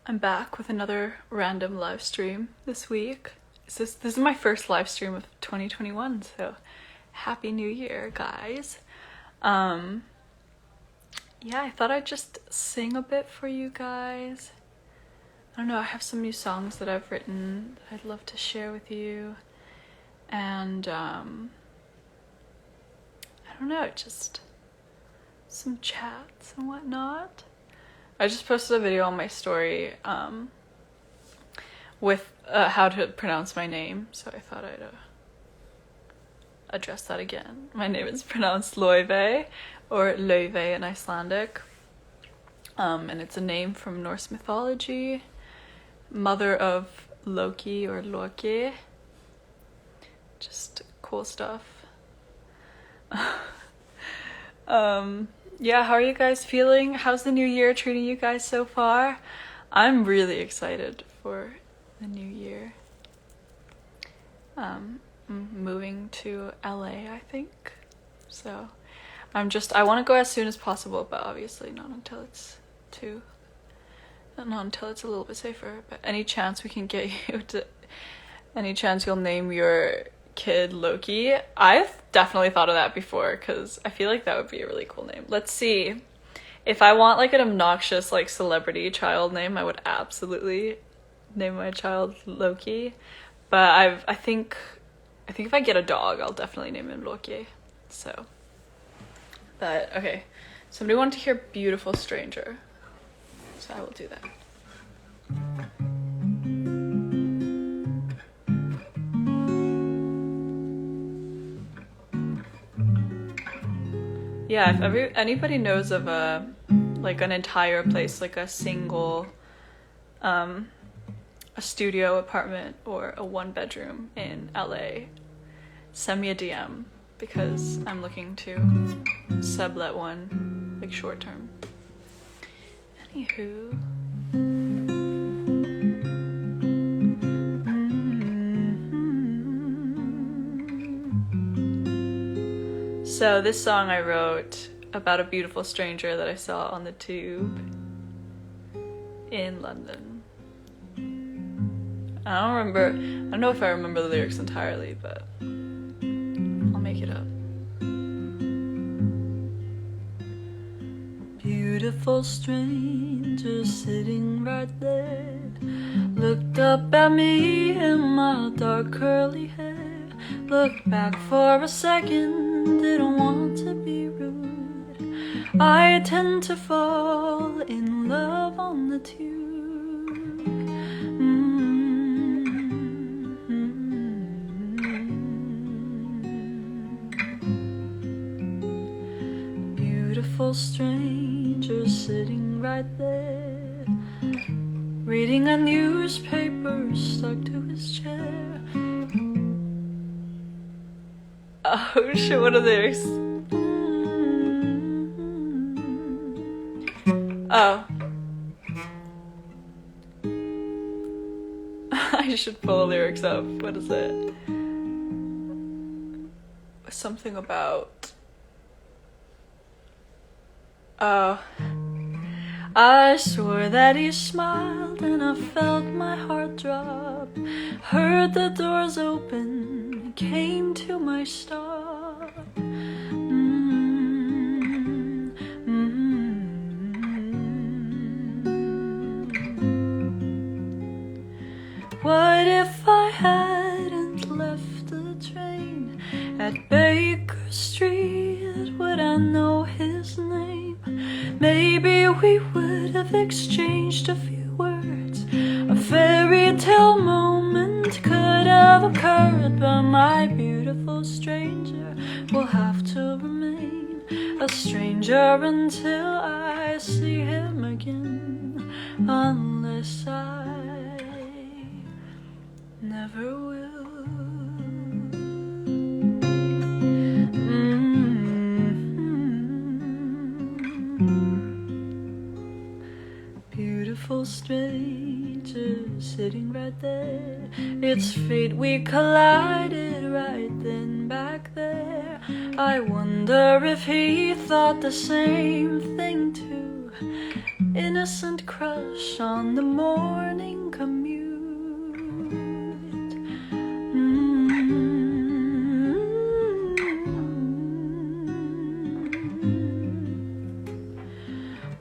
I'm back with another random live stream this week. This is my first live stream of 2021, so happy new year, guys. Yeah, I thought I'd just sing a bit for you guys. I don't know, I have some new songs that I've written that I'd love to share with you. And I don't know, just some chats and whatnot. I just posted a video on my story with how to pronounce my name, so I thought I'd address that again. My name is pronounced Laufey, or Laufey in Icelandic, and it's a name from Norse mythology, mother of Loki or Loki. Just cool stuff. Yeah, how are you guys feeling? How's the new year treating you guys so far? I'm really excited for the new year. I'm moving to LA, I think. So I want to go as soon as possible, but obviously not until it's a little bit safer. But any chance we can get you to, any chance you'll name your kid Loki? I've definitely thought of that before because I feel like that would be a really cool name. Let's see. If I want like an obnoxious like celebrity child name, I would absolutely name my child Loki. But I think if I get a dog, I'll definitely name him Loki. So, but okay. Somebody wanted to hear Beautiful Stranger, so I will do that. Yeah, if anybody knows of like an entire place, like a single, a studio apartment or a 1-bedroom in LA, send me a DM because I'm looking to sublet one, like short term. Anywho. So this song I wrote about a beautiful stranger that I saw on the tube in London. I don't know if I remember the lyrics entirely, but I'll make it up. Beautiful stranger sitting right there, looked up at me in my dark curly hair, looked back for a second, didn't want to be rude. I tend to fall in love on the tube. Beautiful stranger sitting right there, reading a newspaper stuck to his chair. Oh shit, what are the lyrics? Oh. I should pull the lyrics up. What is it? Something about... Oh. I swore that he smiled and I felt my heart drop. Heard the doors open, came to my stop. What if I hadn't left the train at Baker Street? Would I know his name? Maybe we would have exchanged a few words. A fairy tale moment could have occurred, but my beautiful stranger will have to remain a stranger until I see him again, unless I never will. Beautiful stranger sitting right there, it's fate we collided right then back there. I wonder if he thought the same thing too. innocent crush on the morning commute.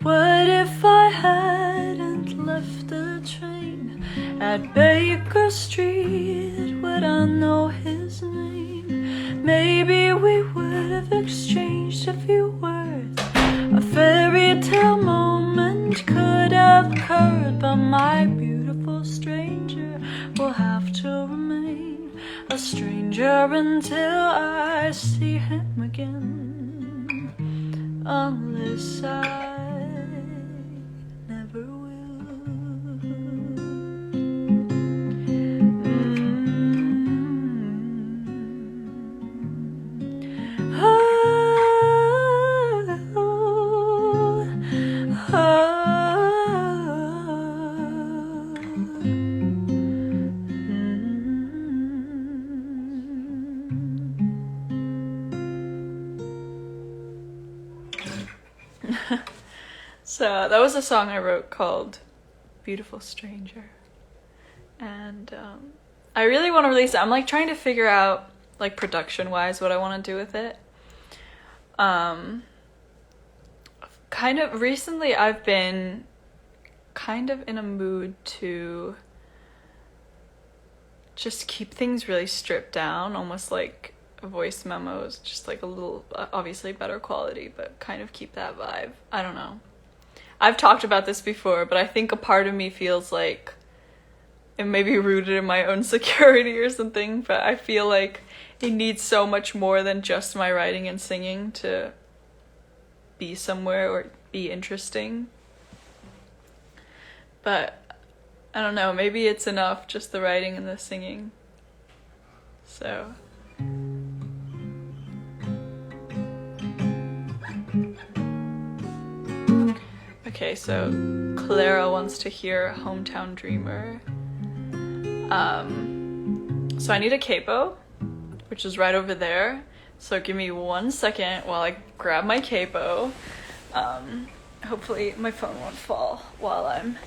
What if I hadn't left the train at Baker Street? Would I know his name? Maybe we would have exchanged a few words. A fairy tale moment could have occurred, but my beautiful stranger will have to remain a stranger until I see him again, unless I never will. So that was a song I wrote called Beautiful Stranger, and I really want to release it. I'm like trying to figure out like production wise what I want to do with it. Kind of recently I've been kind of in a mood to just keep things really stripped down, almost like voice memos, just like a little obviously better quality, but kind of keep that vibe. I don't know. I've talked about this before, but I think a part of me feels like it may be rooted in my own security or something, but I feel like it needs so much more than just my writing and singing to be somewhere or be interesting. But I don't know, maybe it's enough, just the writing and the singing. So okay, so Clara wants to hear Hometown Dreamer. So I need a capo, which is right over there. So give me 1 second while I grab my capo. Hopefully my phone won't fall while I'm...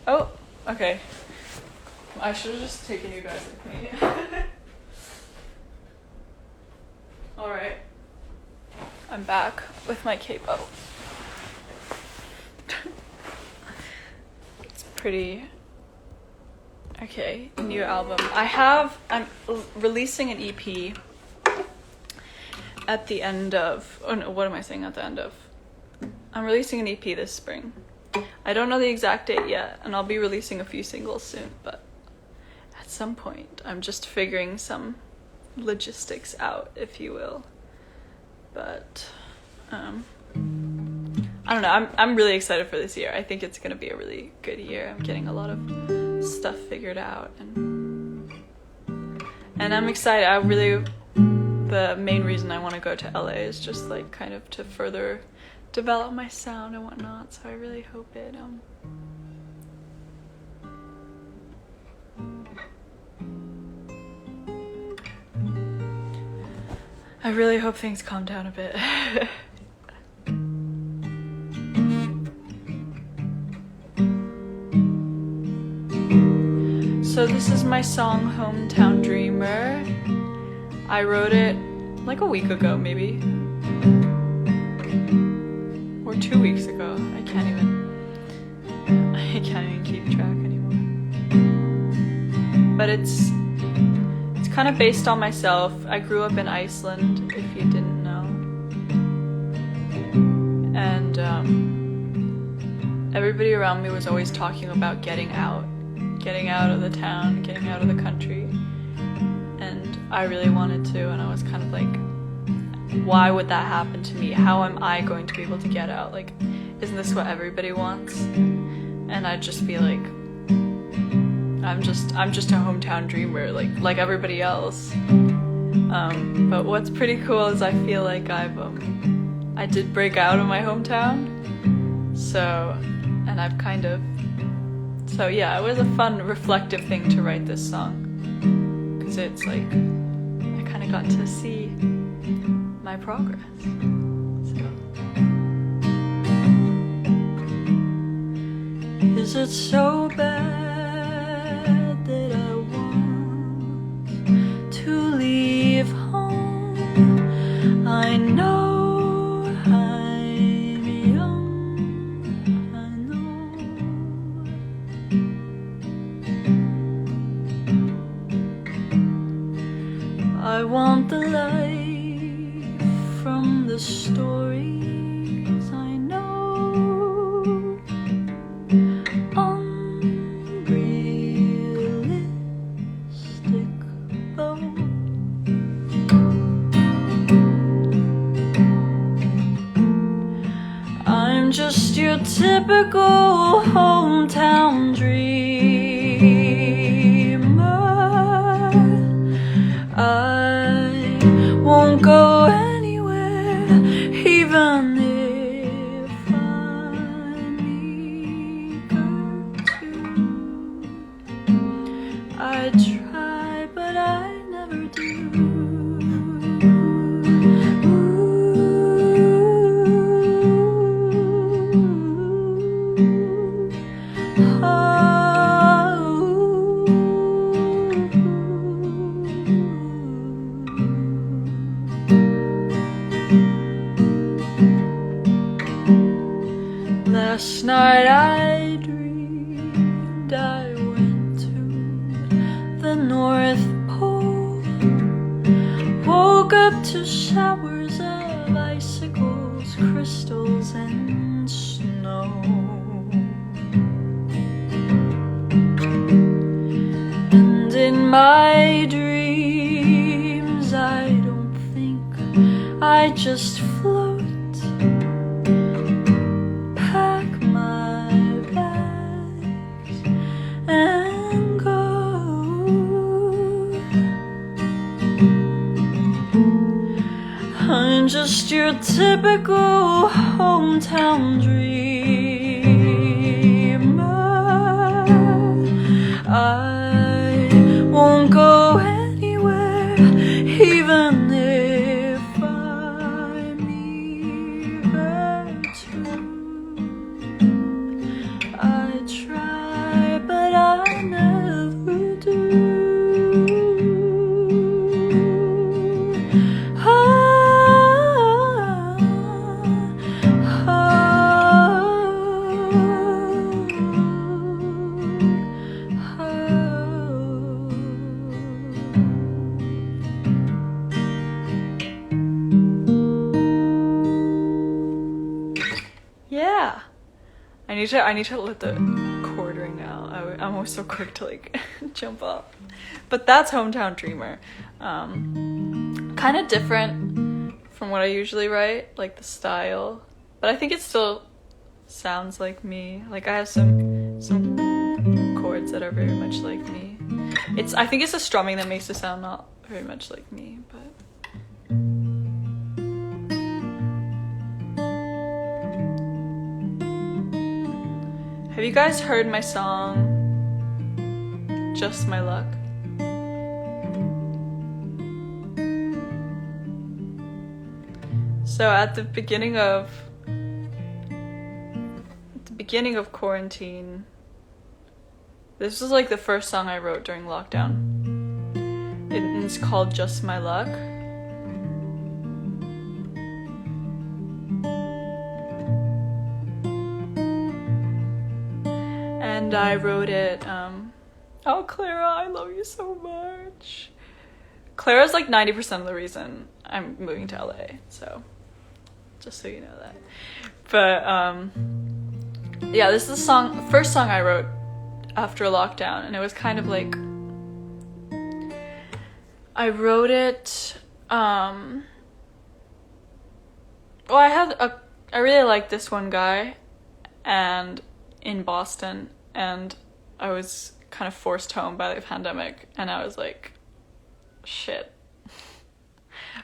Oh, okay. I should have just taken you guys with me. Alright. I'm back with my capo. It's pretty... Okay, new album. I'm releasing an EP at the end of... Oh no, what am I saying at the end of? I'm releasing an EP this spring. I don't know the exact date yet, and I'll be releasing a few singles soon, but at some point I'm just figuring some logistics out, if you will. But I don't know, I'm really excited for this year. I think it's gonna be a really good year. I'm getting a lot of stuff figured out, and I'm excited. The main reason I want to go to LA is just like kind of to further develop my sound and whatnot, so I really hope it I really hope things calm down a bit. So this is my song Hometown Dreamer. I wrote it like a week ago, maybe. Or 2 weeks ago. I can't even keep track anymore. But it's kind of based on myself. I grew up in Iceland, if you didn't know. And everybody around me was always talking about getting out of the town, getting out of the country. And I really wanted to, and I was kind of like, why would that happen to me? How am I going to be able to get out? Like, isn't this what everybody wants? And I'd just be like, I'm just a hometown dreamer, like everybody else. But what's pretty cool is I feel like I did break out of my hometown. So yeah, it was a fun, reflective thing to write this song. Because it's like, I kind of got to see my progress. So. Is it so bad that I want to leave home? I know I'm young, I know. I want the life from the stories I know. Unrealistic though. I'm just your typical hometown dreamer. I won't go anywhere, even if I'm eager to. I try, but I never do. Last night I dreamed I went to the North Pole. Woke up to showers of icicles, crystals, and snow. And in my dreams I don't think, I just float. And go. I'm just your typical hometown dreamer. I won't go anywhere, even if I'm eager to. I try, but I never do. Yeah. I need to let the chord ring out. I'm always so quick to like jump up. But that's Hometown Dreamer. Kind of different from what I usually write, like the style. But I think it still sounds like me. Like I have some chords that are very much like me. I think it's the strumming that makes it sound not very much like me, but have you guys heard my song, Just My Luck? So at the beginning of quarantine, this was like the first song I wrote during lockdown. It's called Just My Luck. And I wrote it, oh Clara, I love you so much. Clara's like 90% of the reason I'm moving to LA, so just so you know that. But yeah, this is the first song I wrote after lockdown, and it was kind of like, I wrote it, well, I really liked this one guy, and in Boston, and I was kind of forced home by the pandemic, and I was like, shit.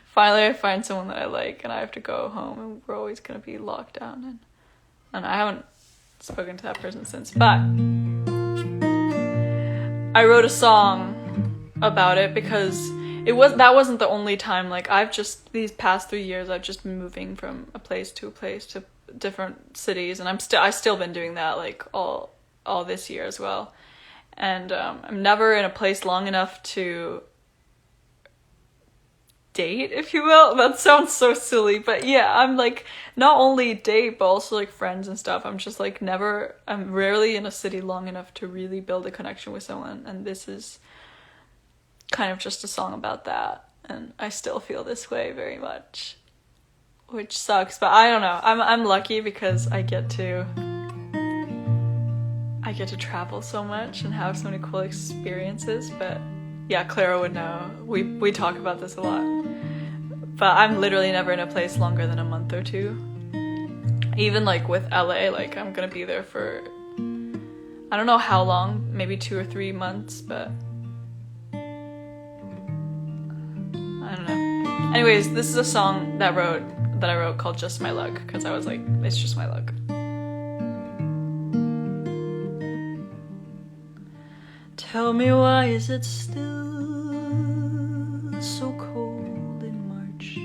Finally I find someone that I like, and I have to go home, and we're always gonna be locked down, and I haven't spoken to that person since, but I wrote a song about it because that wasn't the only time. Like these past 3 years I've just been moving from a place to different cities, and I still been doing that like all all this year as well. And I'm never in a place long enough to date, if you will. That sounds so silly, but yeah, I'm like not only date but also like friends and stuff. I'm just like I'm rarely in a city long enough to really build a connection with someone, and this is kind of just a song about that. And I still feel this way very much, which sucks, but I don't know. I'm lucky because I get to travel so much and have so many cool experiences. But yeah, Clara would know. We talk about this a lot. But I'm literally never in a place longer than a month or two. Even like with LA, like I'm gonna be there for I don't know how long, maybe 2 or 3 months, but I don't know. Anyways, this is a song that I wrote called Just My Luck, because I was like, it's just my luck. Tell me, why is it still so cold in March?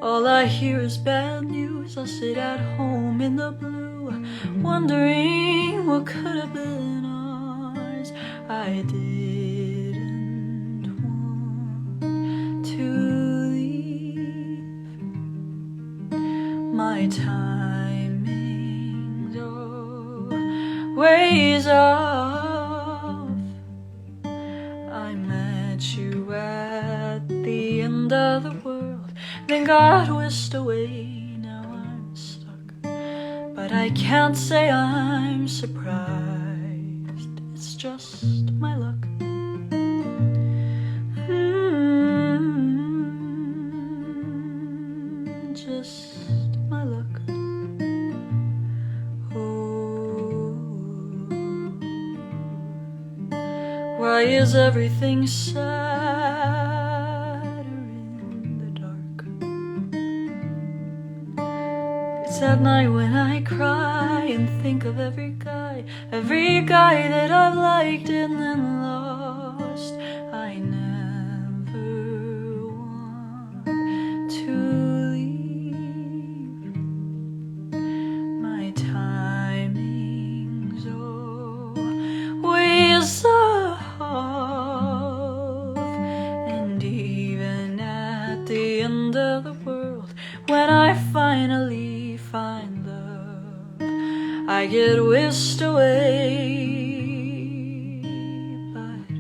All I hear is bad news. I sit at home in the blue, wondering what could have been ours. I didn't want to leave. My timing's always off. I met you at the end of the world, then got whisked away. Now I'm stuck, but I can't say I'm surprised. It's just my luck. Just my luck. Oh, why is everything sadder in the dark? It's at night when I cry and think of every guy that I've liked and then lost. I never want to leave. My timing's always off, and even at the end of the world, when I finally find love, I get whisked away. But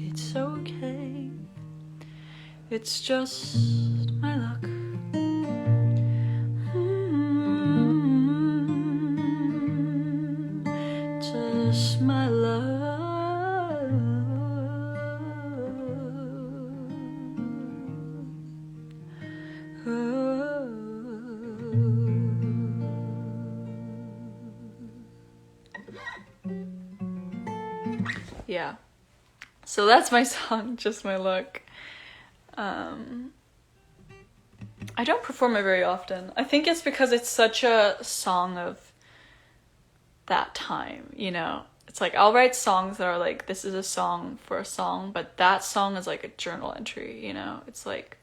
it's okay, it's just my luck. Just my luck. Yeah, so that's my song, Just My Luck. I don't perform it very often. I think it's because it's such a song of that time, you know? It's like I'll write songs that are like, this is a song for a song, but that song is like a journal entry, you know? It's like,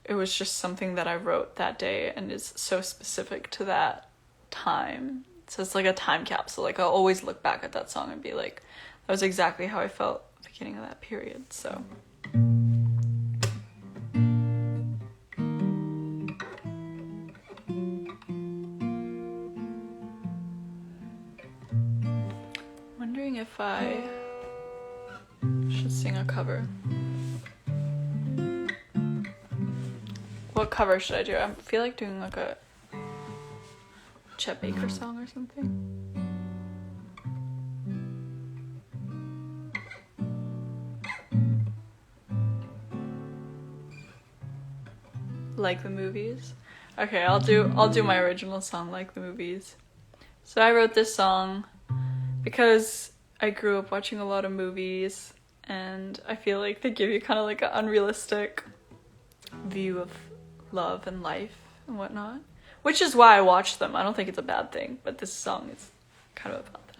it was just something that I wrote that day and is so specific to that time. So it's like a time capsule. Like I'll always look back at that song and be like, that was exactly how I felt at the beginning of that period. So wondering if I should sing a cover. What cover should I do? I feel like doing like a Chet Baker song or something. Like the Movies. Okay, I'll do my original song, Like the Movies. So I wrote this song because I grew up watching a lot of movies, and I feel like they give you kind of like an unrealistic view of love and life and whatnot. Which is why I watch them. I don't think it's a bad thing, but this song is kind of about that.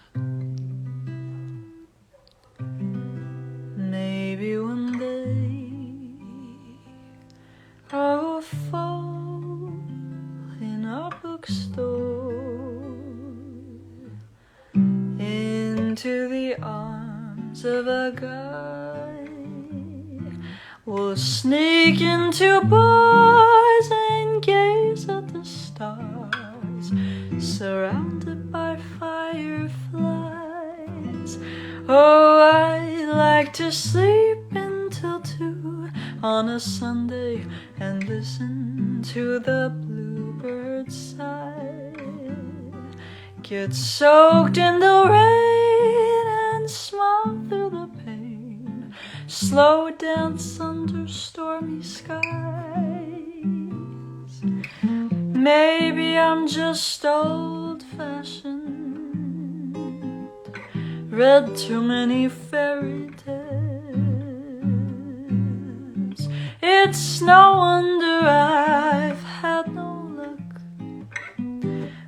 Maybe one day I will fall in a bookstore into the arms of a guy. We'll sneak into bars and gaze at the stars, surrounded by fireflies. Oh, I like to sleep until 2 on a Sunday and listen to the bluebirds sigh. Get soaked in the rain and smile through the pain, slow dance under stormy skies. Maybe I'm just old-fashioned, read too many fairy tales. It's no wonder I've had no luck.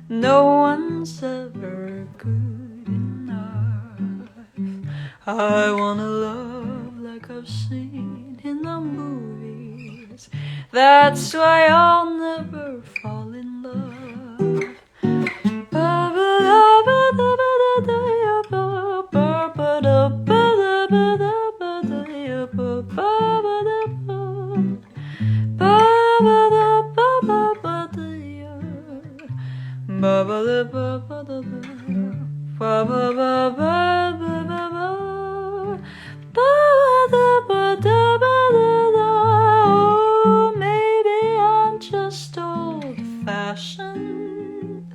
No one's ever good enough. I wanna love like I've seen in the movies. That's why I'll never fall in love. Maybe I'm just old-fashioned,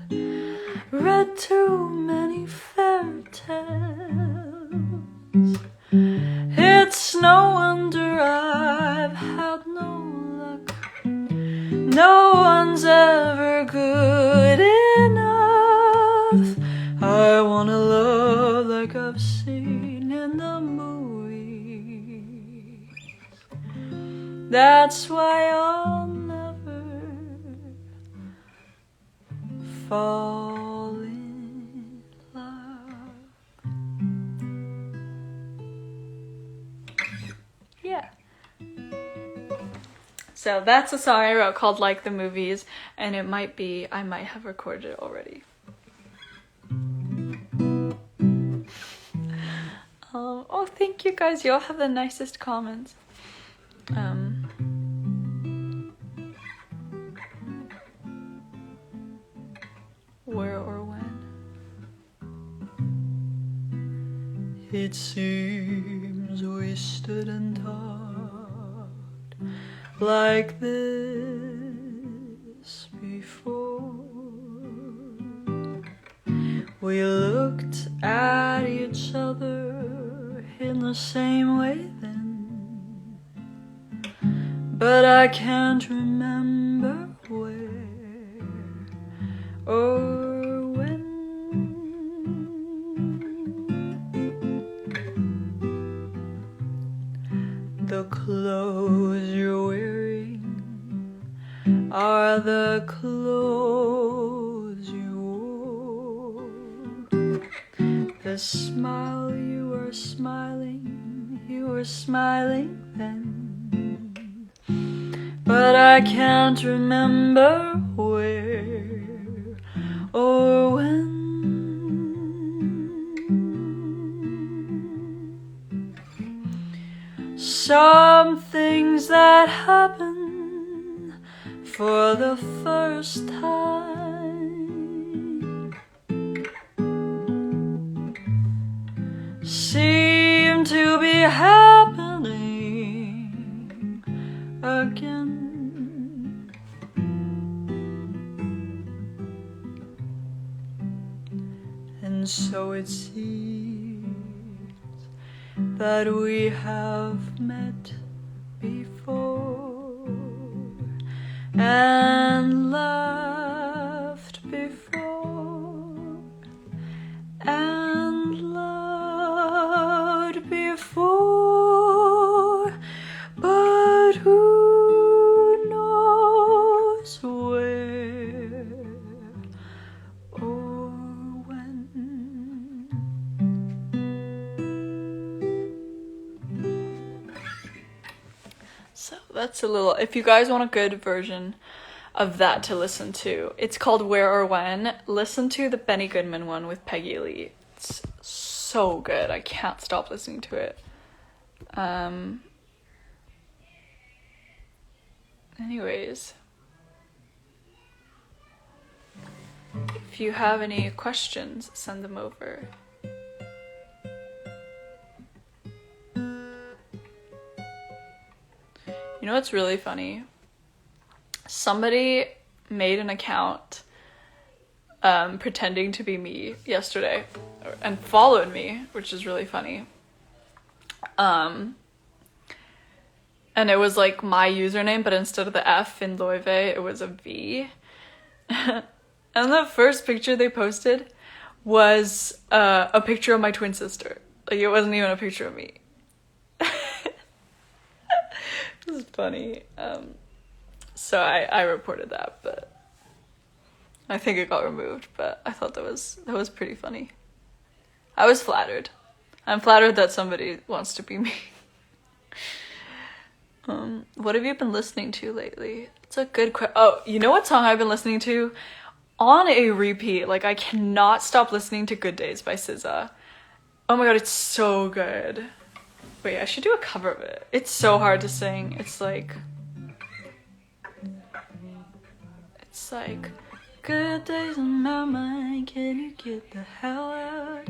read too many fairy tales. It's no wonder I've had no luck. No one's ever good enough. I wanna love like I've seen in the movies. That's why I'll never fall in love. Yeah. So that's a song I wrote called Like the Movies, and I might have recorded it already. Oh, thank you guys. You all have the nicest comments. Where or when? It seems we stood and talked like this before. We looked at each other in the same way then, but I can't remember where or when. The clothes you're wearing are the clothes you wore. The smile you were smiling then, but I can't remember where or when. Some things that happen for the first time seem to be happening again. And so it seems that we have met before and laughed before and loved before, but who knows where or when. So that's a little, if you guys want a good version of that to listen to, it's called Where or When. Listen to the Benny Goodman one with Peggy Lee. It's so good. I can't stop listening to it. Anyways, if you have any questions, send them over. You know what's really funny? Somebody made an account pretending to be me yesterday and followed me, which is really funny. And it was like my username, but instead of the F in Laufey, it was a V. And the first picture they posted was a picture of my twin sister. Like, it wasn't even a picture of me. It was funny. So I reported that, but I think it got removed, but I thought that was pretty funny. I was flattered. I'm flattered that somebody wants to be me. What have you been listening to lately? It's a good question. Oh, you know what song I've been listening to? On a repeat. Like, I cannot stop listening to Good Days by SZA. Oh my god, it's so good. Wait, I should do a cover of it. It's so hard to sing. It's like... good days on my mind, can you get the hell out?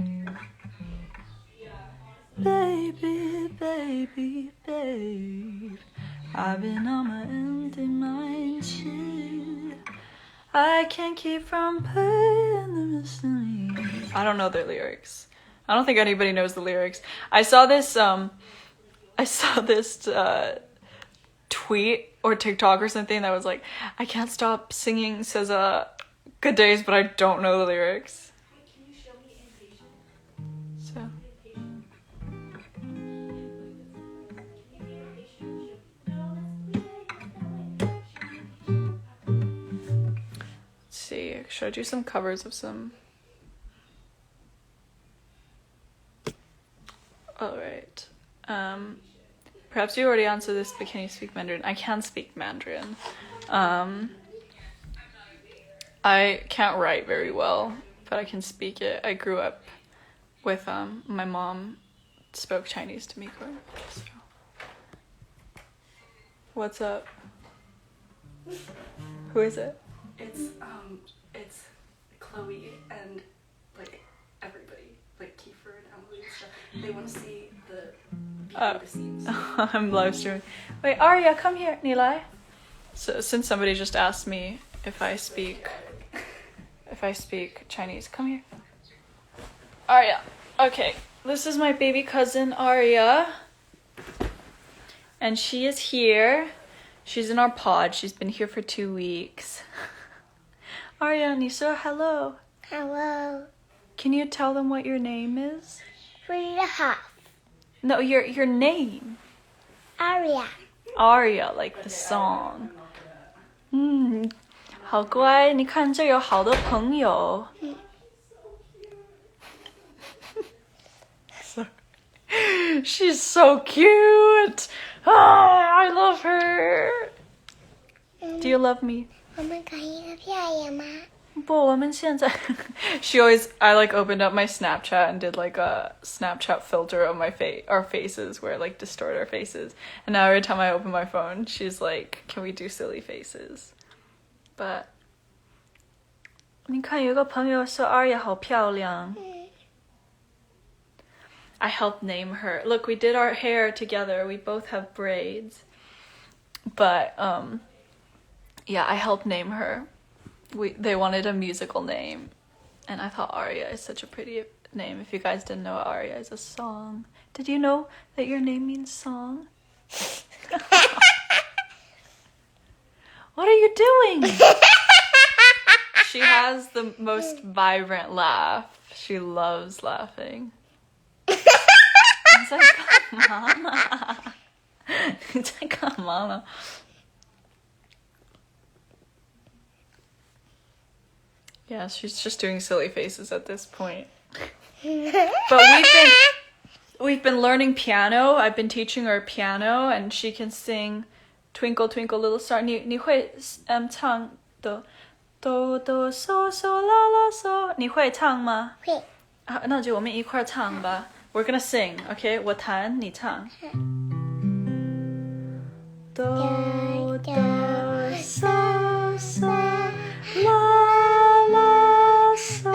Baby, baby, babe, I've been on my empty mind shit. I can't keep from playing the mystery. I don't know their lyrics. I don't think anybody knows the lyrics. I saw this tweet or TikTok or something that was like, I can't stop singing SZA Good Days, but I don't know the lyrics. Can you show me Impatient? So. Let's see, should I do some covers of some? Alright. Perhaps you already answered this, but can you speak Mandarin? I can speak Mandarin. I can't write very well, but I can speak it. I grew up with, my mom spoke Chinese to me growing up, so. What's up? Who is it? It's Chloe and, like, everybody. Like, Kiefer and Emily and stuff. They want to see the behind the scenes. I'm live streaming. Wait, Arya, come here. 你来. So, since somebody just asked me if I speak Chinese, come here. Arya. Okay, this is my baby cousin Arya. And she is here. She's in our pod. She's been here for 2 weeks. Arya, 你说 hello. Hello. Can you tell them what your name is? 3.5. No, your name. Aria. Aria, like the song. 好乖，你看这有好多朋友。She's so cute. I love her. Do you love me? 我们可以一个表演吗？不，我们现在 I like opened up my Snapchat and did like a Snapchat filter of our faces where like distort our faces. And now every time I open my phone, she's like, can we do silly faces? But 你看有个朋友说 Arya 好漂亮。I helped name her. Look, we did our hair together. We both have braids. But yeah, I helped name her. They wanted a musical name, and I thought Aria is such a pretty name. If you guys didn't know, Aria is a song. Did you know that your name means song? What are you doing? She has the most vibrant laugh. She loves laughing. It's like, mama. It's like, mama. Yeah, she's just doing silly faces at this point. But we've been learning piano. I've been teaching her piano, and she can sing Twinkle Twinkle Little Star. 你会唱哆哆嗦嗦啦啦嗦？你会唱吗？会。那就我们一块儿唱吧。We're gonna sing, okay? 我弹，你唱。哆哆嗦嗦啦啦嗦，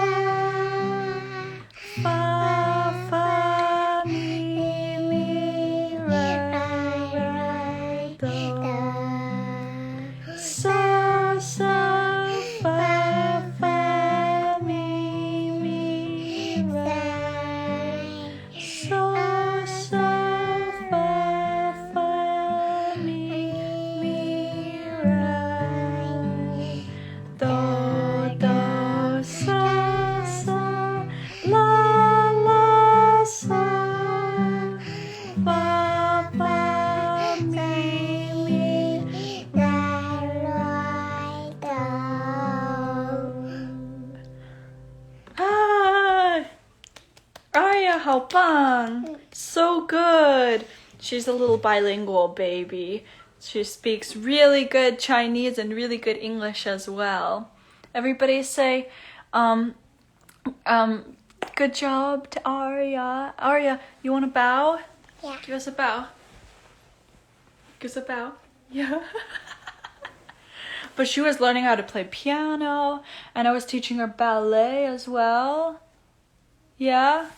发发咪咪来哆，嗦嗦发发咪咪来，嗦嗦发发咪咪来，哆哆嗦嗦啦啦嗦，发发咪咪来哆。啊，Arya，好棒！So good. She's a little bilingual baby. She speaks really good Chinese and really good English as well. Everybody say, good job to Arya. Arya, you want to bow? Yeah. Give us a bow. Give us a bow. Yeah. But she was learning how to play piano, and I was teaching her ballet as well. Yeah?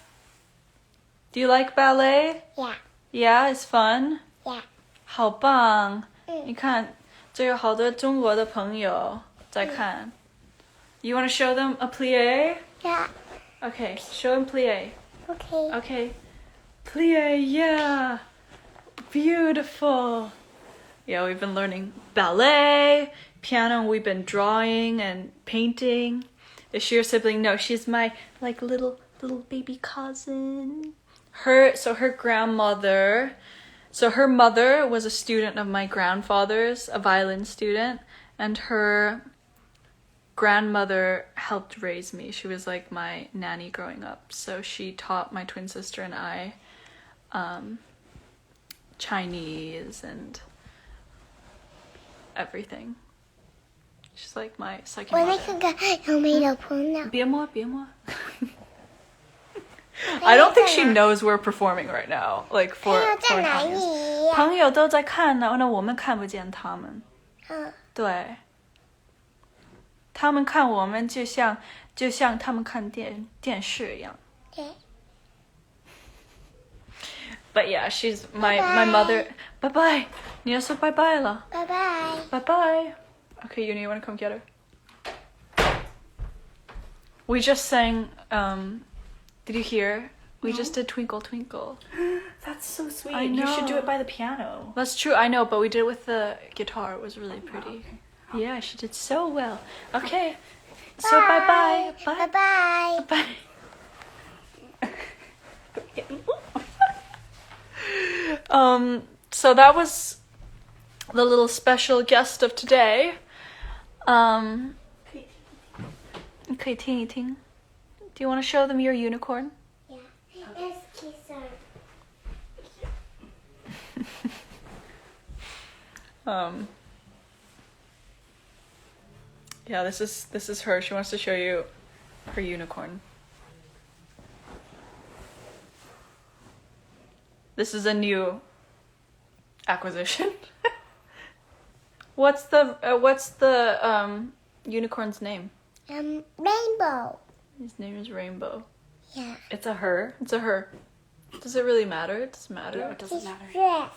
Do you like ballet? Yeah. Yeah, it's fun. Yeah. 好棒！你看，这有好多中国的朋友在看。You want to show them a plie? Yeah. Okay, show them plie. Okay. Okay. Plie, yeah. Beautiful. Yeah, we've been learning ballet, piano, we've been drawing and painting. Is she your sibling? No, she's my little baby cousin. Her mother was a student of my grandfather's, a violin student, and her grandmother helped raise me. She was like my nanny growing up. So she taught my twin sister and I Chinese and everything. She's like my second 我那 mother. 个有没有朋友？别摸。I don't think she knows we're performing right now. Like for 朋友在哪 audience. 里？朋友都在看呢，那我们看不见他们。嗯，对，他们看我们就像他们看电视一样。对。 But yeah, she's my Bye-bye. mother. Bye bye. 你要说拜拜了。拜拜。 Bye bye. Okay, Uni, you want to come get her? We just sang. Did you hear? We just did Twinkle Twinkle. That's so sweet. I You should do know. it by the piano. That's true. I know, but we did it with the guitar. It was really pretty. Okay. Yeah, she did so well. Okay. So bye bye. Bye bye. Bye. So that was the little special guest of today. 你可以听一听. Do you want to show them your unicorn? Yeah. Let's kiss her. Yeah, this is her. She wants to show you her unicorn. This is a new acquisition. What's the unicorn's name? Rainbow. His name is Rainbow. Yeah. It's a her. It's a her. Does it really matter? It doesn't matter. No, it doesn't His matter. dress.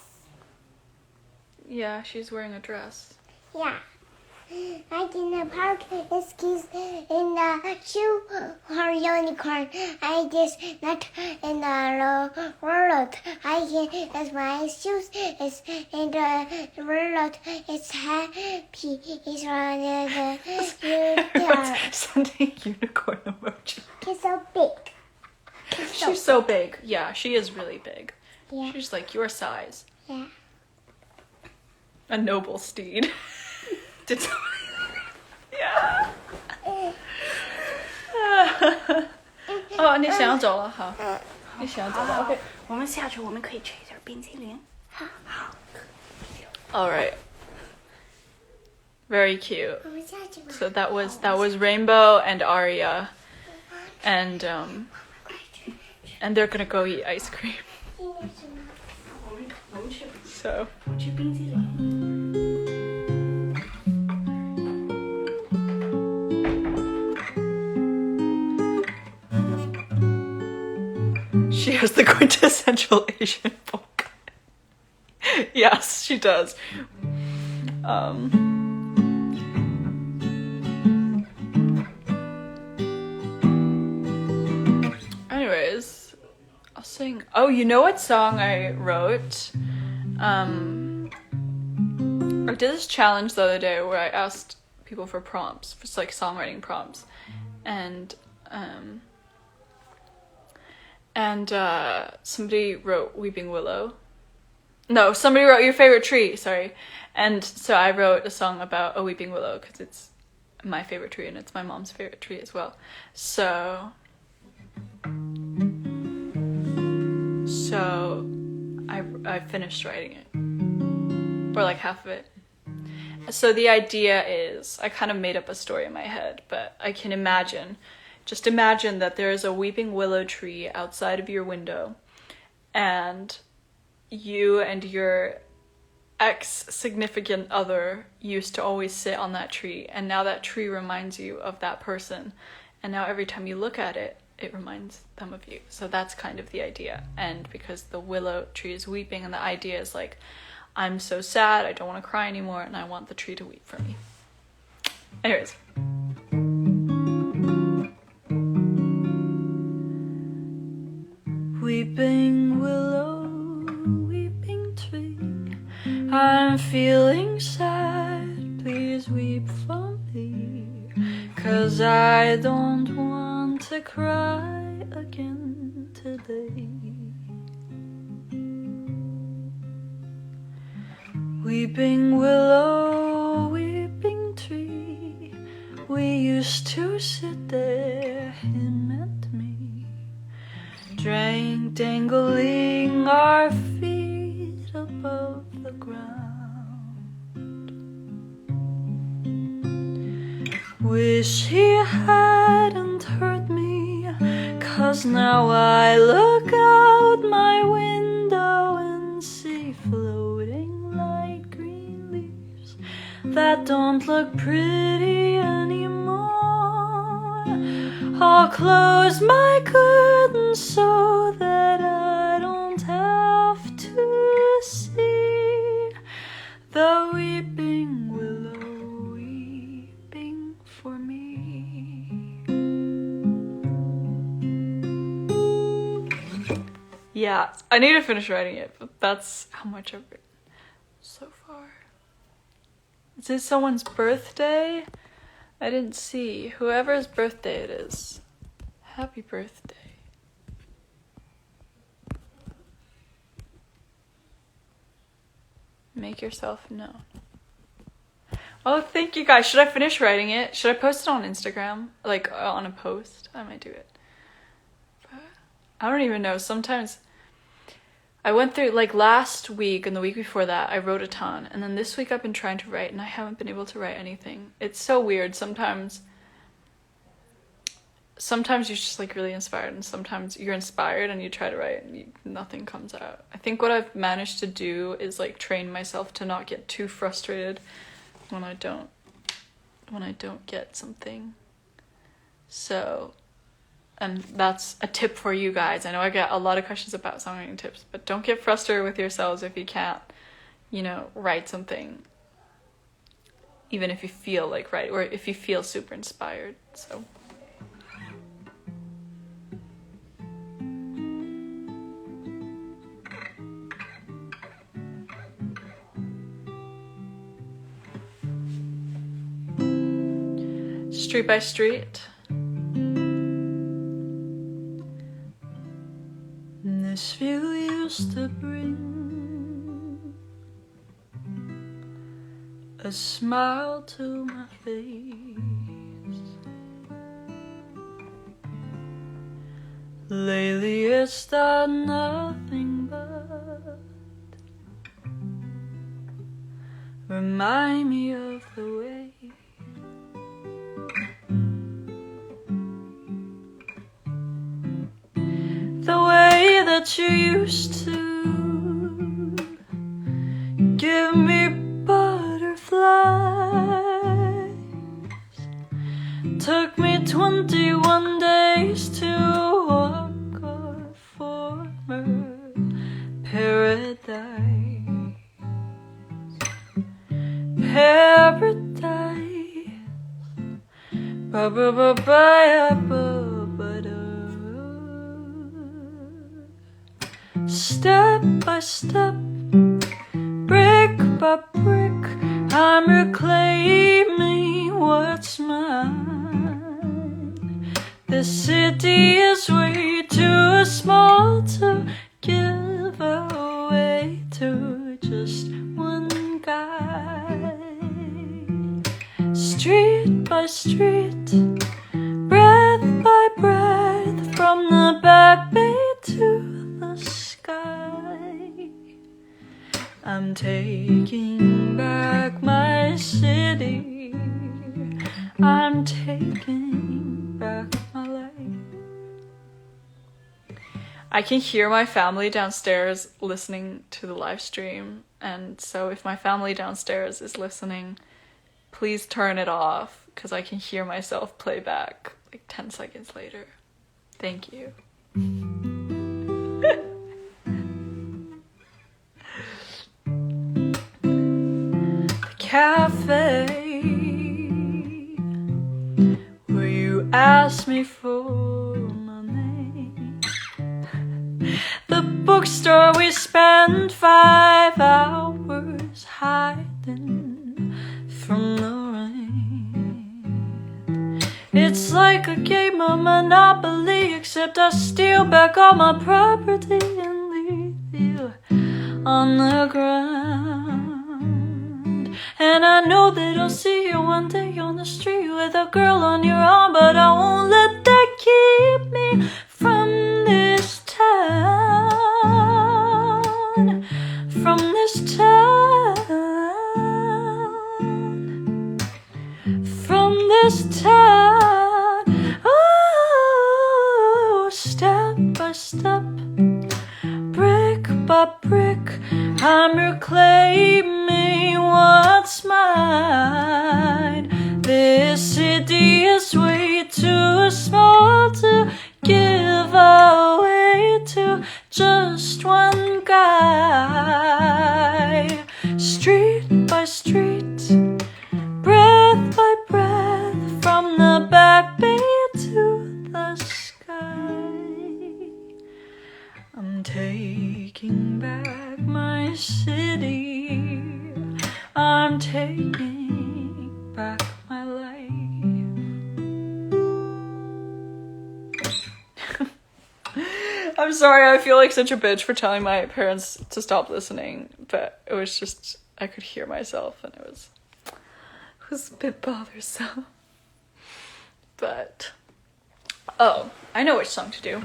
Yeah, she's wearing a dress. Yeah. Like in the park, it's kids in the shoe or unicorn. I just not in the world. I can, as my shoes is in the world. It's happy. It's on the unicorn. Sending unicorn emoji. It's so big. She's so big. Yeah, she is really big. Yeah. She's like your size. Yeah. A noble steed. Did somebody... Yeah. 哦，你想要走了，好，你想要走了，OK。我们下去，我们可以吃一点冰淇淋。好。 All right. Very cute. So that was Rainbow and Aria, and and they're gonna go eat ice cream. So. She has the quintessential Asian folk. Yes, she does. Anyways, I'll sing. Oh, you know what song I wrote? I did this challenge the other day where I asked people for prompts, for like songwriting prompts, and somebody wrote Weeping Willow. No, somebody wrote Your Favorite Tree, sorry. And so I wrote a song about a weeping willow because it's my favorite tree and it's my mom's favorite tree as well. So I finished writing it, or like half of it. So the idea is, I kind of made up a story in my head, but I can just imagine that there is a weeping willow tree outside of your window, and you and your ex-significant other used to always sit on that tree, and now that tree reminds you of that person, and now every time you look at it, it reminds them of you. So that's kind of the idea. And because the willow tree is weeping, and the idea is like, I'm so sad, I don't want to cry anymore, and I want the tree to weep for me. Anyways. Weeping willow, weeping tree, I'm feeling sad, please weep for me, 'cause I don't want to cry again today. Weeping willow, weeping tree, we used to sit there, him and me, dangling our feet above the ground. Wish he hadn't hurt me, 'cause now I look out my window and see floating light green leaves that don't look pretty anymore. I'll close my curtains so that I don't have to see the weeping willow weeping for me. Yeah, I need to finish writing it, but that's how much I've written so far. Is it someone's birthday? I didn't see. Whoever's birthday it is, happy birthday. Make yourself known. Oh, thank you guys. Should I finish writing it? Should I post it on Instagram? Like, on a post? I might do it. But I don't even know. Sometimes I went through, like, last week and the week before that, I wrote a ton. And then this week I've been trying to write and I haven't been able to write anything. It's so weird. Sometimes you're just, like, really inspired, and sometimes you're inspired and you try to write and nothing comes out. I think what I've managed to do is, like, train myself to not get too frustrated when I don't get something. So, and that's a tip for you guys. I know I get a lot of questions about songwriting tips, but don't get frustrated with yourselves if you can't, write something, even if you feel like writing, or if you feel super inspired. So. Street by street. This view used to bring a smile to my face. Lately it's done nothing but remind me of the way. The way that you used to give me butterflies. Took me 21 days to walk a former paradise. Paradise. Ba ba ba ba ba ba da. Step by step, brick by brick, I'm reclaiming what's mine. This city is way too small to give away to just one guy. Street by street, breath by breath, from the back bay to the sky, I'm taking back my city. I'm taking back my life. I can hear my family downstairs listening to the live stream, and so if my family downstairs is listening, please turn it off, because I can hear myself play back like 10 seconds later. Thank you. The cafe where you asked me for my name. The bookstore we spent 5 hours hiding from the rain. It's like a game of Monopoly, except I steal back all my property and leave you on the ground. And I know that I'll see you one day on the street with a girl on your arm, but I won't let that keep me from this town, from this town, from this town. Oh, step by step, brick by brick, I'm reclaiming what's mine. This city is way too small to give away to just one guy. Street by street, breath by breath, from the back bay to the sky, I'm taking back my city. I'm taking back my life. I'm sorry, I feel like such a bitch for telling my parents to stop listening, but it was just, I could hear myself and it was a bit bothersome. But, oh, I know which song to do.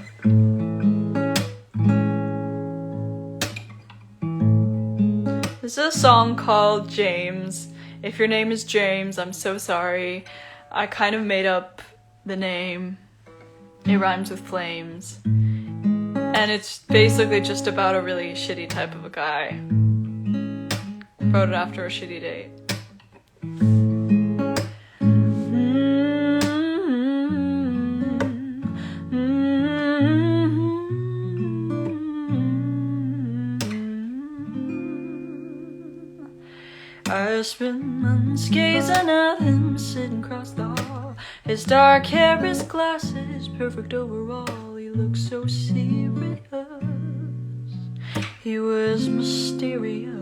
This is a song called James. If your name is James, I'm so sorry. I kind of made up the name. It rhymes with flames. And it's basically just about a really shitty type of a guy. Wrote it after a shitty date. I spent months gazing at him sitting across the hall. His dark hair, his glasses, perfect overall. He looked so serious. He was mysterious.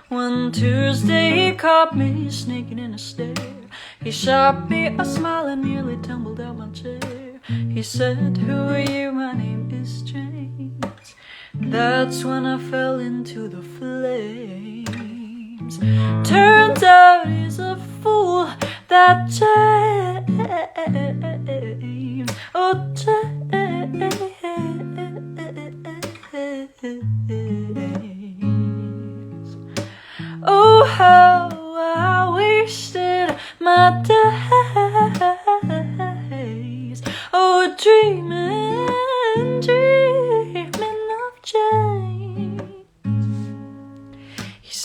One Tuesday he caught me sneaking in a stare. He shot me a smile and nearly tumbled out my chair. He said, "Who are you? My name is James." That's when I fell into the flames. Turns out he's a fool, that James. Oh, James. Oh, how I wasted my days. Oh, dreaming, dreaming.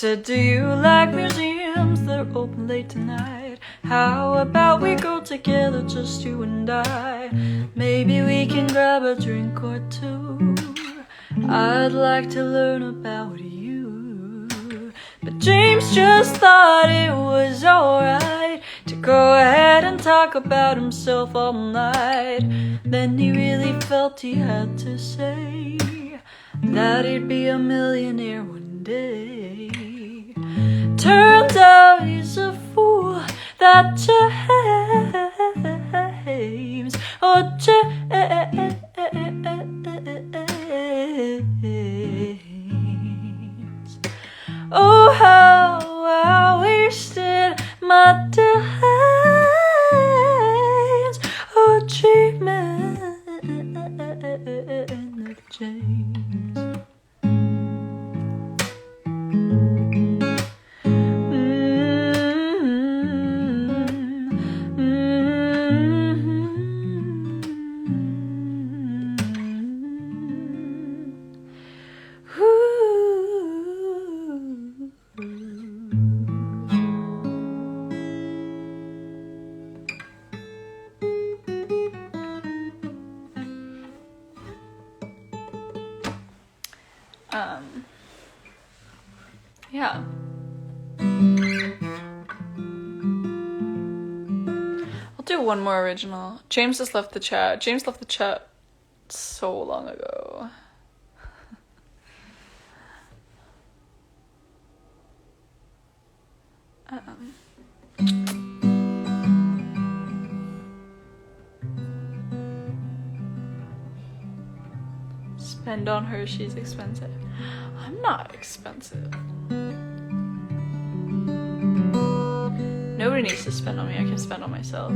said, do you like museums? They're open late tonight. How about we go together, just you and I? Maybe we can grab a drink or two. I'd like to learn about you. But James just thought it was alright to go ahead and talk about himself all night. Then he really felt he had to say that he'd be a millionaire one day. Turns out he's a fool, that James. Oh, James. Oh, how I wasted my days. Oh, dreaming of James. Yeah. I'll do one more original. James just left the chat. James left the chat so long ago. Spend on her, she's expensive. I'm not expensive. Nobody needs to spend on me, I can spend on myself.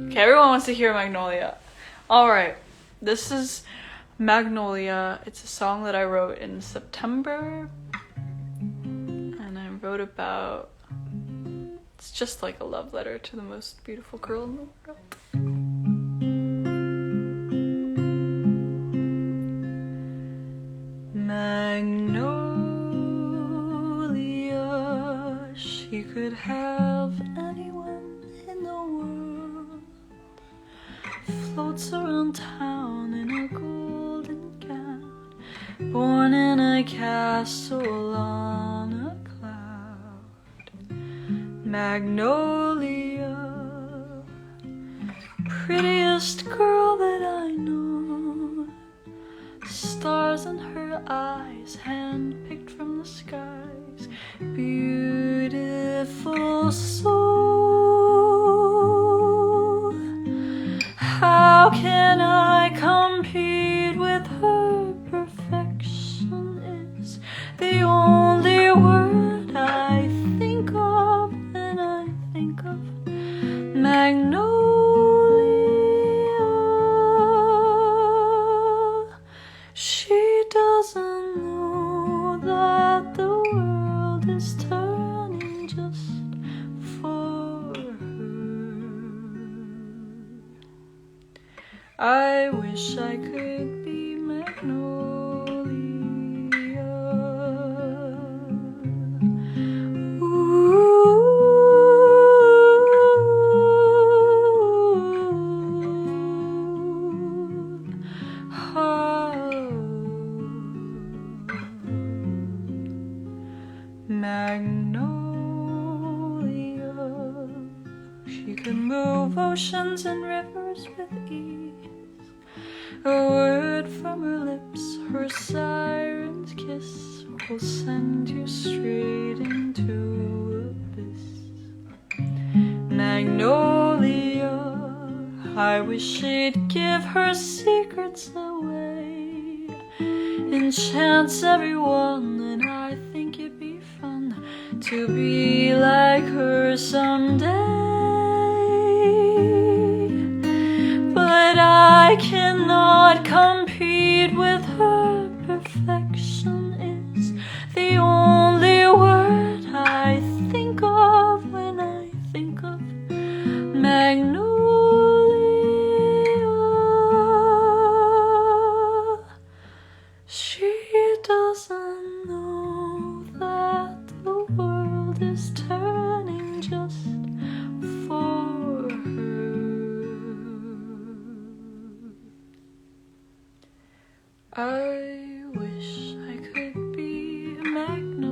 Okay, everyone wants to hear Magnolia. Alright, this is Magnolia. It's a song that I wrote in September. And I wrote about... It's just like a love letter to the most beautiful girl in the world. Magnolia, she could have anyone in the world. Floats around town in a golden gown, born in a castle on a cloud. Magnolia, prettiest girl that I know. Stars in her eyes, hand-picked from the skies. Beautiful soul. How can I compete with her? Perfection is the only word I think of when I think of Magnolia. She doesn't know that the world is turning just for her. I wish I could be Magnolia. Magnolia, she can move oceans and rivers with ease. A word from her lips, her siren's kiss will send you straight into abyss. Magnolia, I wish she'd give her secrets away, enchants everyone, and I think it'd be fun to be like her someday. But I cannot compete with her. Perfection is the only word I think of when I think of Magnolia. is turning just for her. I wish I could be a magnolia,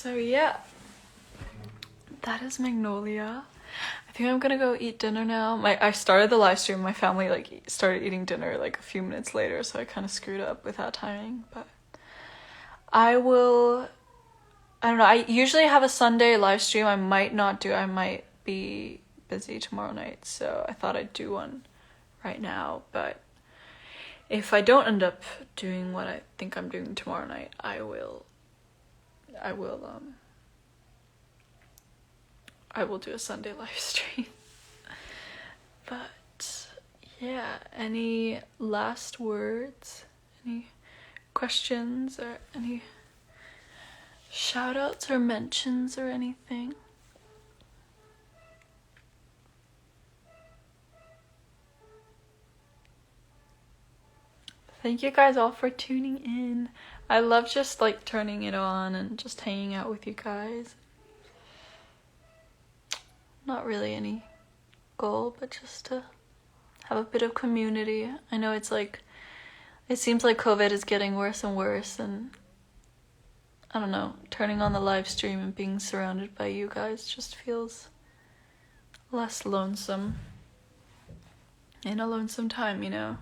So yeah, that is Magnolia. I think I'm gonna go eat dinner now. I started the live stream. My family like started eating dinner like a few minutes later, so I kind of screwed up with that timing. But I don't know. I usually have a Sunday live stream. I might not do. I might be busy tomorrow night, so I thought I'd do one right now. But if I don't end up doing what I think I'm doing tomorrow night, I will do a Sunday live stream. But yeah, any last words? Any questions or any shout outs or mentions or anything? Thank you guys all for tuning in. I love just like turning it on and just hanging out with you guys. Not really any goal, but just to have a bit of community. I know it seems like COVID is getting worse and worse, and I don't know, turning on the live stream and being surrounded by you guys just feels less lonesome in a lonesome time, you know.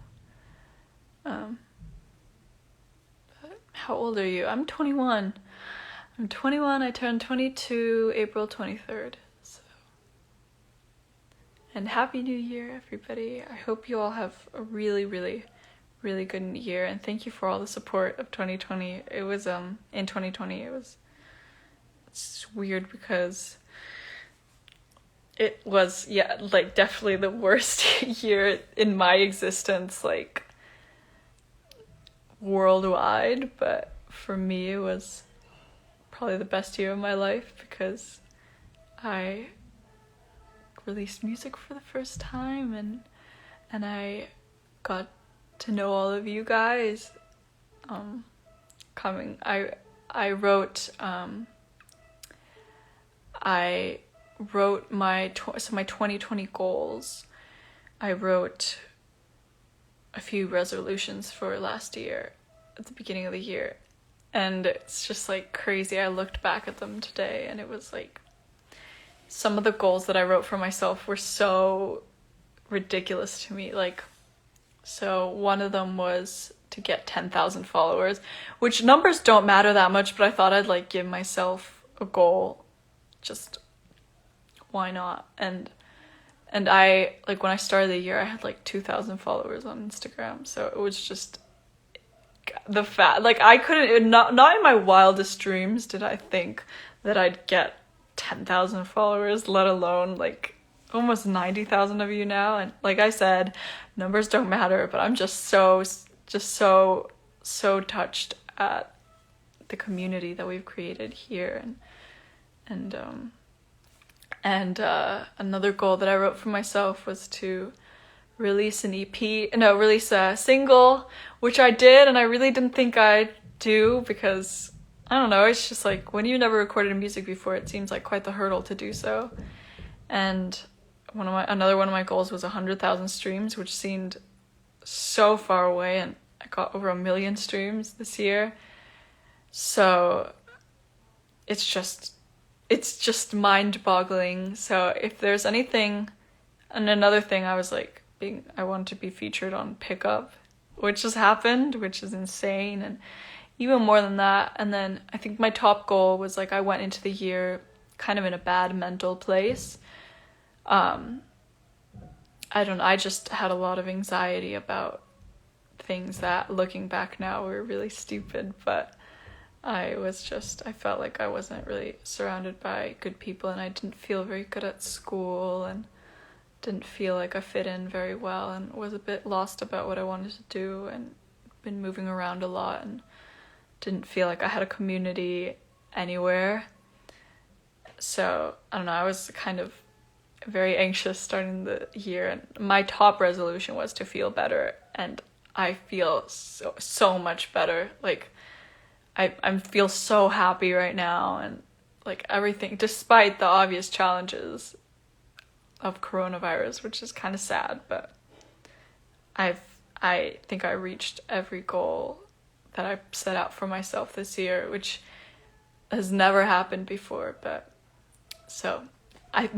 But how old are you? I'm 21. I turned 22 April 23rd. So. And Happy New Year, everybody. I hope you all have a really, really, really good year. And thank you for all the support of 2020. It was, in 2020, it's weird because it was, yeah, like definitely the worst year in my existence, like worldwide, but for me it was probably the best year of my life because I released music for the first time and I got to know all of you guys. I wrote my 2020 goals. I wrote a few resolutions for last year at the beginning of the year, and it's just like crazy. I looked back at them today and it was like some of the goals that I wrote for myself were so ridiculous to me. Like, so one of them was to get 10,000 followers, which numbers don't matter that much, but I thought I'd like give myself a goal. Just why not? And I, like, when I started the year, I had like 2,000 followers on Instagram. So it was just like I couldn't, not in my wildest dreams did I think that I'd get 10,000 followers, let alone like almost 90,000 of you now. And like I said, numbers don't matter, but I'm just so touched at the community that we've created here. And another goal that I wrote for myself was to release a single, which I did, and I really didn't think I'd do because, I don't know, it's just like when you've never recorded music before, it seems like quite the hurdle to do so. And another one of my goals was 100,000 streams, which seemed so far away, and I got over 1 million streams this year. So it's just mind-boggling. So if there's anything, and another thing, I was like, I wanted to be featured on Pickup, which has happened, which is insane, and even more than that. And then I think my top goal was like I went into the year kind of in a bad mental place. I just had a lot of anxiety about things that, looking back now, were really stupid, but I felt like I wasn't really surrounded by good people, and I didn't feel very good at school, and didn't feel like I fit in very well, and was a bit lost about what I wanted to do, and been moving around a lot and didn't feel like I had a community anywhere. So, I don't know, I was kind of very anxious starting the year, and my top resolution was to feel better, and I feel so much better. Like, I feel so happy right now, and like everything, despite the obvious challenges of coronavirus, which is kind of sad, but I think I reached every goal that I set out for myself this year, which has never happened before, but so I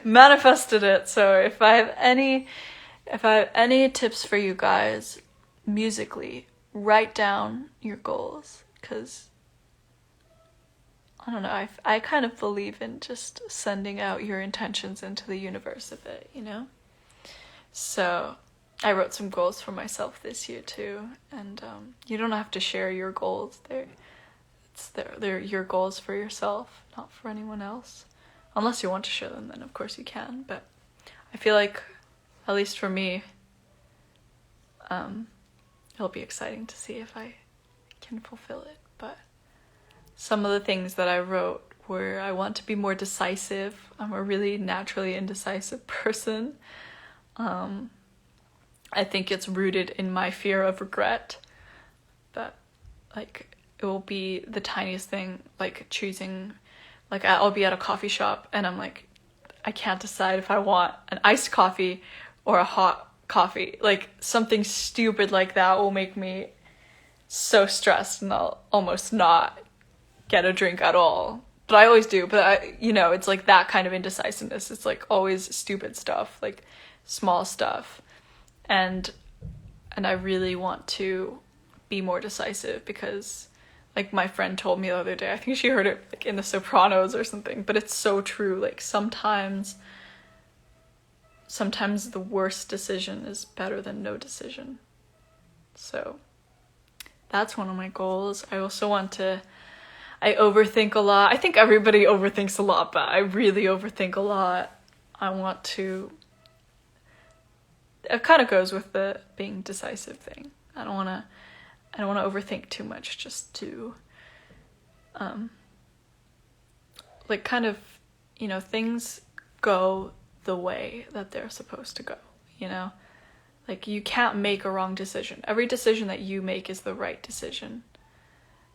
manifested it. So if I have any tips for you guys musically, write down your goals, because I don't know, I kind of believe in just sending out your intentions into the universe a bit, you know? So I wrote some goals for myself this year too, and you don't have to share your goals. They're your goals for yourself, not for anyone else. Unless you want to share them, then of course you can, but I feel like, at least for me, it'll be exciting to see if I can fulfill it. But some of the things that I wrote were, I want to be more decisive. I'm a really naturally indecisive person. I think it's rooted in my fear of regret, but like it will be the tiniest thing, like choosing, like I'll be at a coffee shop and I'm like, I can't decide if I want an iced coffee or a hot coffee. Like something stupid like that will make me so stressed, and I'll almost not get a drink at all. But I always do. But it's like that kind of indecisiveness. It's like always stupid stuff, like small stuff. And I really want to be more decisive, because like my friend told me the other day, I think she heard it like in The Sopranos or something, but it's so true. Like sometimes the worst decision is better than no decision. So that's one of my goals. I also I overthink a lot. I think everybody overthinks a lot, but I really overthink a lot. It kind of goes with the being decisive thing. I don't want to overthink too much, just to like kind of, things go the way that they're supposed to go, like you can't make a wrong decision. Every decision that you make is the right decision.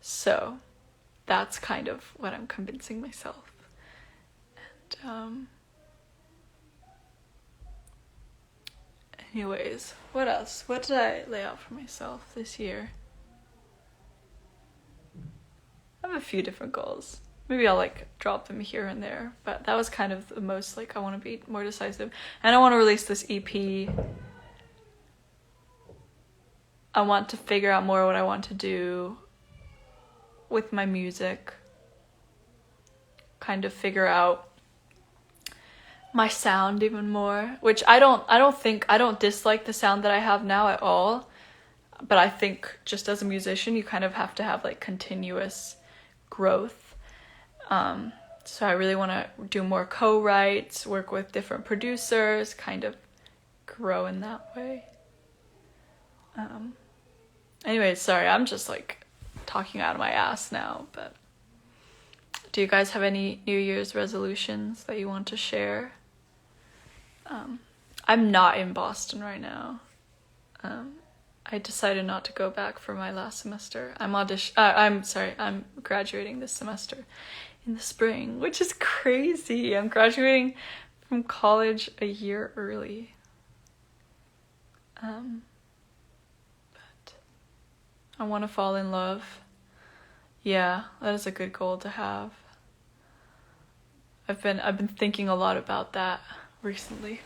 So that's kind of what I'm convincing myself. And anyways, what else? What did I lay out for myself this year? I have a few different goals. Maybe I'll like drop them here and there, but that was kind of the most, like, I want to be more decisive, and I want to release this EP. I want to figure out more what I want to do with my music, kind of figure out my sound even more, which I don't dislike the sound that I have now at all, but I think just as a musician you kind of have to have like continuous growth. So I really want to do more co-writes, work with different producers, kind of grow in that way. Anyways, sorry, I'm just like talking out of my ass now, but do you guys have any New Year's resolutions that you want to share? I'm not in Boston right now. I decided not to go back for my last semester. I'm graduating this semester in the spring, which is crazy. I'm graduating from college a year early. But I want to fall in love. Yeah, that is a good goal to have. I've been thinking a lot about that recently.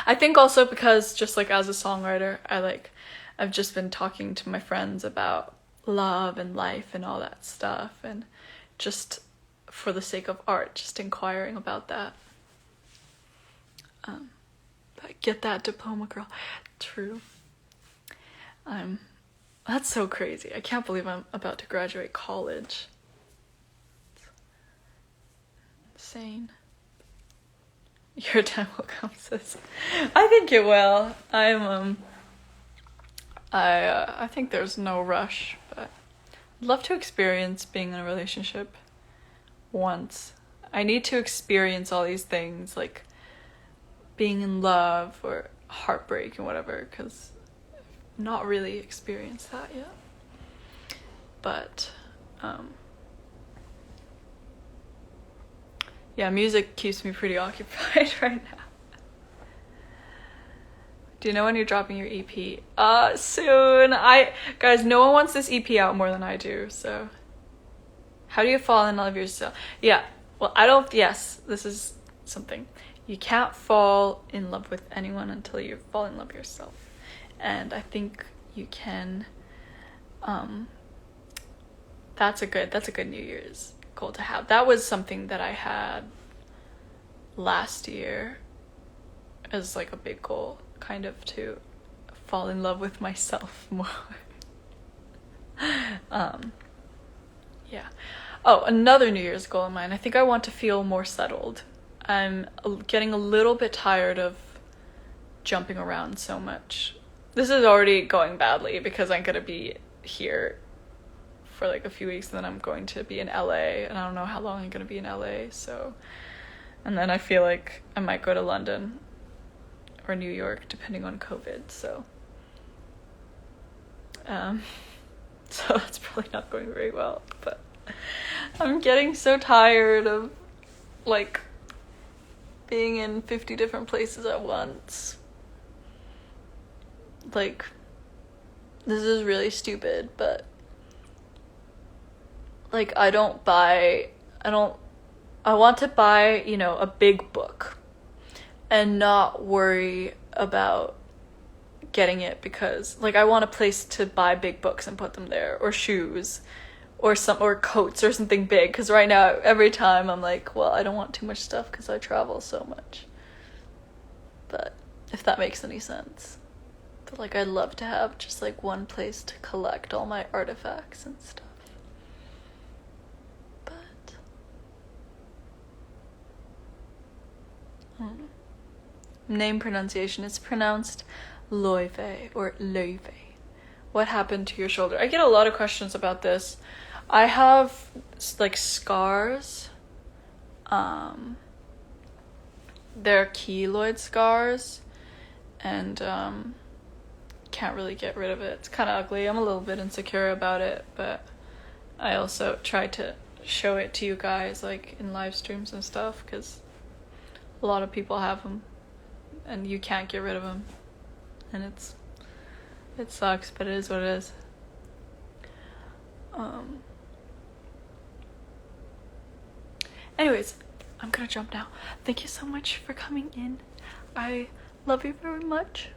I think also because just like as a songwriter, I've just been talking to my friends about love and life and all that stuff, and just for the sake of art, just inquiring about that. But get that diploma, girl. True. That's so crazy. I can't believe I'm about to graduate college. It's insane. Your time will come, sis. I think it will. I think there's no rush, but I'd love to experience being in a relationship once. I need to experience all these things, like being in love or heartbreak and whatever, because I've not really experienced that yet. But yeah, music keeps me pretty occupied right now. Do you know when you're dropping your EP? Soon. Guys, no one wants this EP out more than I do, so. How do you fall in love yourself? Yeah, well, yes, this is something. You can't fall in love with anyone until you fall in love yourself. And I think you can, that's a good New Year's goal to have. That was something that I had last year as like a big goal, kind of to fall in love with myself more. Yeah. Oh, another New Year's goal of mine. I think I want to feel more settled. I'm getting a little bit tired of jumping around so much. This is already going badly because I'm gonna be here for like a few weeks, and then I'm going to be in LA, and I don't know how long I'm gonna be in LA, so. And then I feel like I might go to London or New York, depending on COVID, so. So that's probably not going very well, but I'm getting so tired of, like, being in 50 different places at once. Like, this is really stupid, but, like, I want to buy, you know, a big book and not worry about getting it because, like, I want a place to buy big books and put them there, or shoes, or coats or something big, because right now every time I'm like, well, I don't want too much stuff because I travel so much. But if that makes any sense. But like, I'd love to have just like one place to collect all my artifacts and stuff. But name pronunciation, it's pronounced Laufey or Laufey. What happened to your shoulder? I get a lot of questions about this. I have like scars. They're keloid scars, and can't really get rid of it. It's kind of ugly. I'm a little bit insecure about it, but I also try to show it to you guys like in live streams and stuff, because a lot of people have them and you can't get rid of them, and it sucks, but it is what it is. Anyways, I'm gonna jump now. Thank you so much for coming in. I love you very much.